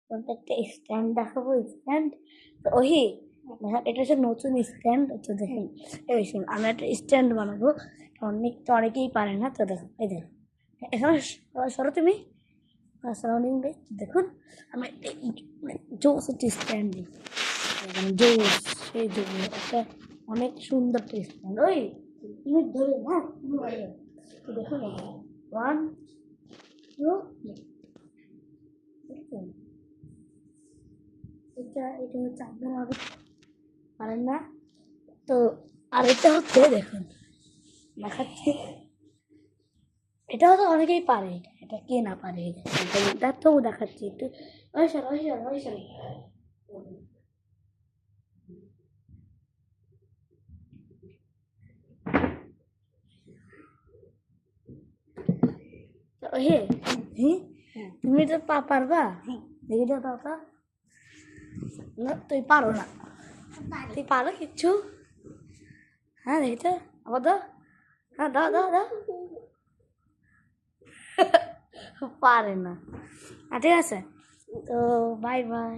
তোমাকে একটা স্ট্যান্ড দেখাবো, স্ট্যান্ড। তো ওই দেখেন, এটা হচ্ছে নতুন স্ট্যান্ড। তো দেখেন, এই শুন, আমি একটা স্ট্যান্ড বানাবো। অনেকেই পারে না। তো দেখুন, এই দেখুন, এখানে সরো তুমি। সারাউন্ডিং দেখুন, আমি জোস হচ্ছে স্ট্যান্ড, জোস, সেই জন্য একটা অনেক সুন্দর একটা স্ট্যান্ড। ওই তুমি ধরে না, তুমি পারবে। তো দেখুন, ওয়ান টু, দেখছেন? এটা হচ্ছে আপনারা পারেন না। তো আরেকটা হচ্ছে, দেখুন দেখাচ্ছি, এটাও তো অনেকেই পারে। এটা কে না পারে, এটা তো দেখাচ্ছি একটু। ওই স্যার, ওই স্যার, ওই স্যার, হে, হ্যাঁ, তুমি তো পারবা। দেখি তো পাপা, না তুই পারো না, তুই পারো কিচ্ছু। হ্যাঁ দেখি তো, আবার দাও, হ্যাঁ দাও দাও দাও। পারে না। ঠিক আছে, তো বাই বাই।